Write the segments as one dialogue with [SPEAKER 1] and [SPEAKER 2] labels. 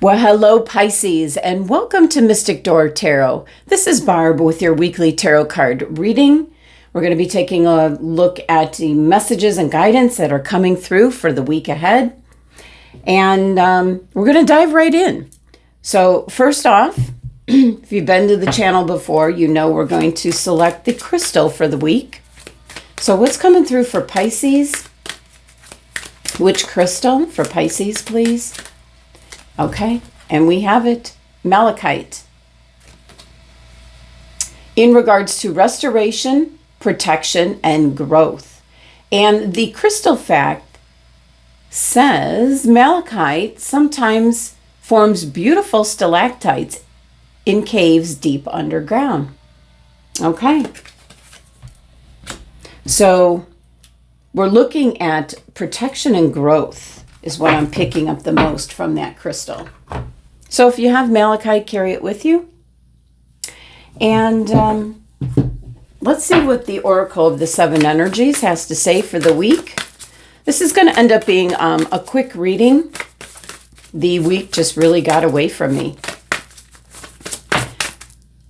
[SPEAKER 1] Well, hello, Pisces, and welcome to Mystic Door Tarot. This is Barb with your weekly tarot card reading. We're going to be taking a look at the messages and guidance that are coming through for the week ahead. And we're going to dive right in. So first off, if you've been to the channel before, you know we're going to select the crystal for the week. So what's coming through for Pisces? Which crystal for Pisces, please? Okay, and we have it, malachite. In regards to restoration, protection, and growth. And the crystal fact says malachite sometimes forms beautiful stalactites in caves deep underground. Okay. So we're looking at protection and growth is what I'm picking up the most from that crystal. So if you have malachite, carry it with you. And let's see what the Oracle of the Seven Energies has to say for the week. This is going to end up being a quick reading. The week just really got away from me.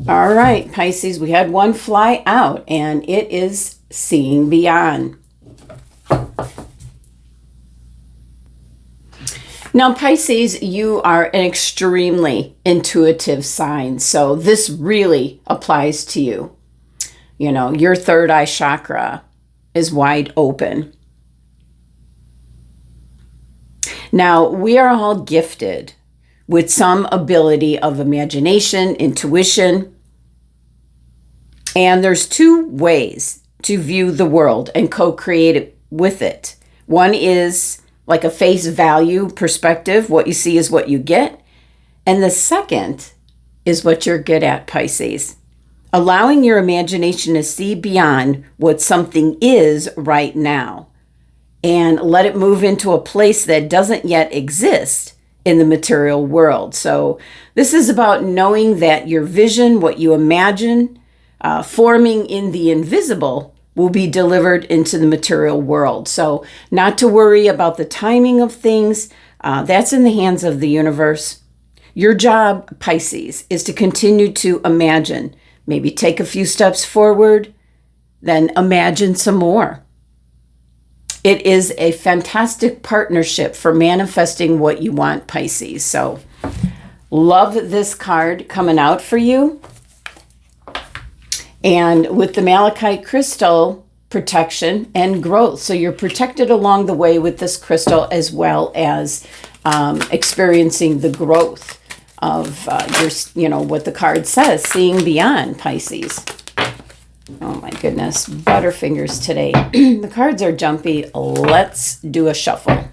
[SPEAKER 1] All right, Pisces, we had one fly out, and it is seeing beyond. Now, Pisces, you are an extremely intuitive sign, so this really applies to you. You know, your third eye chakra is wide open. Now, we are all gifted with some ability of imagination, intuition, and there's two ways to view the world and co-create it with it. One is like a face value perspective. What you see is what you get. And the second is what you're good at, Pisces. Allowing your imagination to see beyond what something is right now and let it move into a place that doesn't yet exist in the material world. So this is about knowing that your vision, what you imagine, forming in the invisible, will be delivered into the material world. So not to worry about the timing of things. That's in the hands of the universe. Your job, Pisces, is to continue to imagine. Maybe take a few steps forward, then imagine some more. It is a fantastic partnership for manifesting what you want, Pisces. So love this card coming out for you. And with the malachite crystal, protection and growth. So you're protected along the way with this crystal, as well as experiencing the growth of what the card says, seeing beyond, Pisces. Oh my goodness, butterfingers today. The cards are jumpy. Let's do a shuffle.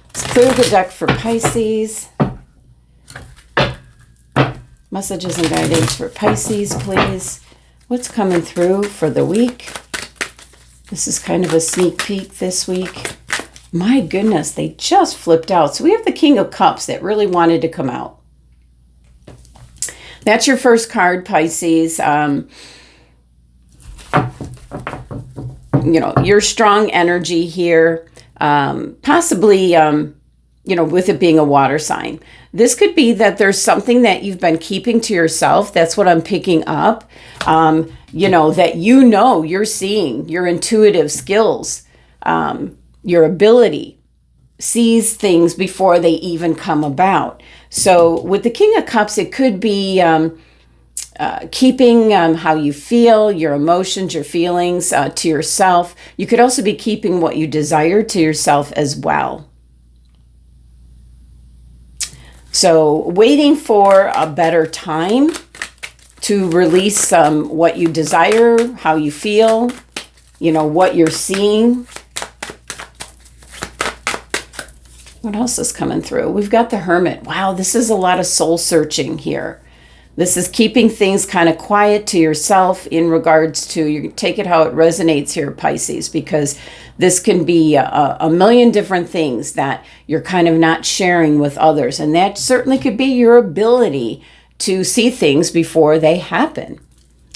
[SPEAKER 1] Let's clear the deck for Pisces. Messages and guidance for Pisces, please. What's coming through for the week? This is kind of a sneak peek this week. My goodness, they just flipped out. So we have the King of Cups that really wanted to come out. That's your first card, Pisces. Your strong energy here, possibly, with it being a water sign. This could be that there's something that you've been keeping to yourself. That's what I'm picking up. That you're seeing, your intuitive skills, your ability sees things before they even come about. So with the King of Cups, it could be keeping how you feel, your emotions, your feelings to yourself. You could also be keeping what you desire to yourself as well. So waiting for a better time to release what you desire, how you feel, what you're seeing. What else is coming through? We've got the Hermit. Wow, this is a lot of soul searching here. This is keeping things kind of quiet to yourself in regards to, you take it how it resonates here, Pisces, because this can be a million different things that you're kind of not sharing with others. And that certainly could be your ability to see things before they happen.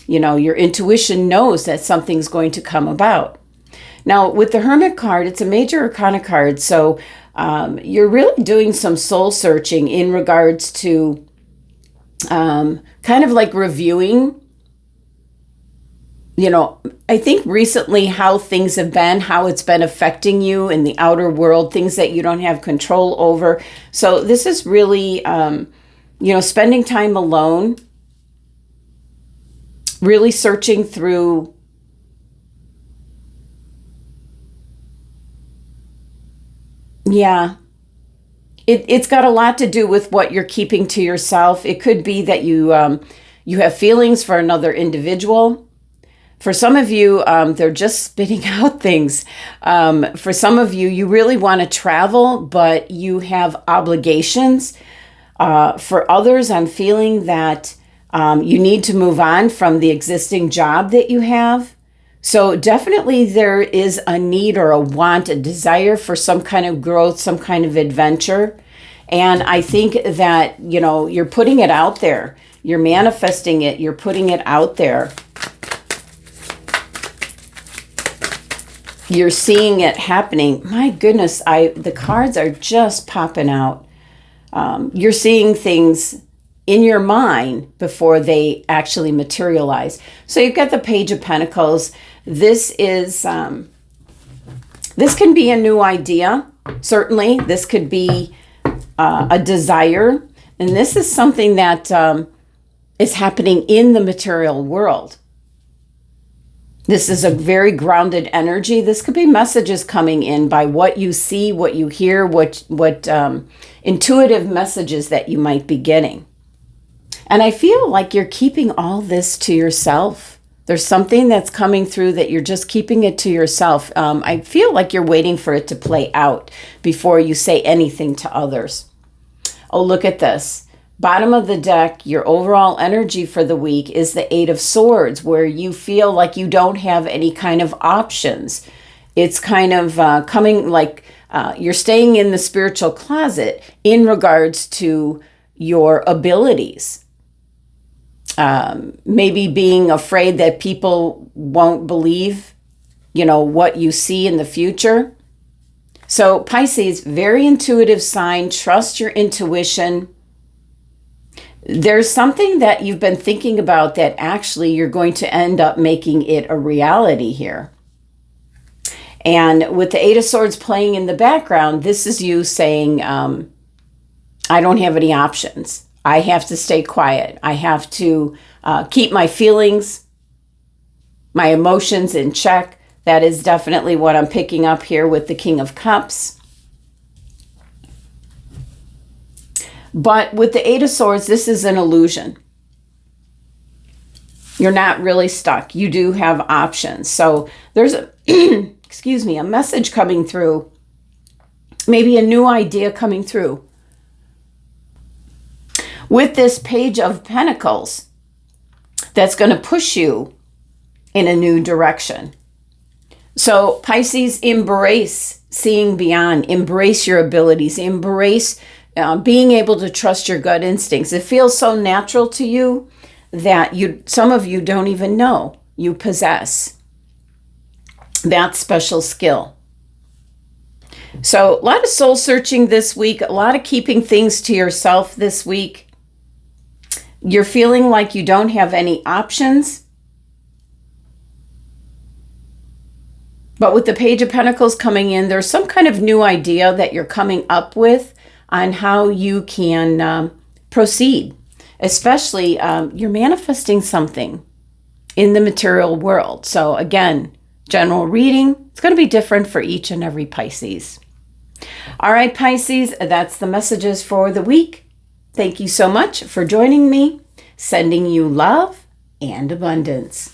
[SPEAKER 1] Your intuition knows that something's going to come about. Now, with the Hermit card, it's a major arcana card, so You're really doing some soul searching in regards to kind of like reviewing, I think recently how things have been, how it's been affecting you in the outer world, things that you don't have control over. So this is really, spending time alone, really searching through It's got a lot to do with what you're keeping to yourself. It could be that you have feelings for another individual. For some of you, they're just spitting out things. For some of you, you really want to travel, but you have obligations. For others, I'm feeling that you need to move on from the existing job that you have. So definitely there is a need or a want, a desire for some kind of growth, some kind of adventure. And I think that, you're putting it out there. You're manifesting it. You're putting it out there. You're seeing it happening. My goodness, the cards are just popping out. You're seeing things in your mind before they actually materialize. So you've got the Page of Pentacles. This can be a new idea. Certainly, this could be a desire. And this is something that is happening in the material world. This is a very grounded energy. This could be messages coming in by what you see, what you hear, what intuitive messages that you might be getting. And I feel like you're keeping all this to yourself. There's something that's coming through that you're just keeping it to yourself. I feel like you're waiting for it to play out before you say anything to others. Oh, look at this. Bottom of the deck, your overall energy for the week is the Eight of Swords, where you feel like you don't have any kind of options. It's kind of coming like you're staying in the spiritual closet in regards to your abilities. Maybe being afraid that people won't believe, what you see in the future. So Pisces, very intuitive sign. Trust your intuition. There's something that you've been thinking about that actually you're going to end up making it a reality here. And with the Eight of Swords playing in the background, this is you saying, I don't have any options. I have to stay quiet. I have to keep my feelings, my emotions in check. That is definitely what I'm picking up here with the King of Cups. But with the Eight of Swords, this is an illusion. You're not really stuck. You do have options. So there's a message coming through. Maybe a new idea coming through. With this Page of Pentacles, that's going to push you in a new direction. So Pisces, embrace seeing beyond. Embrace your abilities. Embrace being able to trust your gut instincts. It feels so natural to you that some of you don't even know you possess that special skill. So a lot of soul searching this week, a lot of keeping things to yourself this week. You're feeling like you don't have any options. But with the Page of Pentacles coming in, there's some kind of new idea that you're coming up with on how you can proceed. Especially, you're manifesting something in the material world. So again, general reading, it's going to be different for each and every Pisces. All right, Pisces, that's the messages for the week. Thank you so much for joining me. Sending you love and abundance.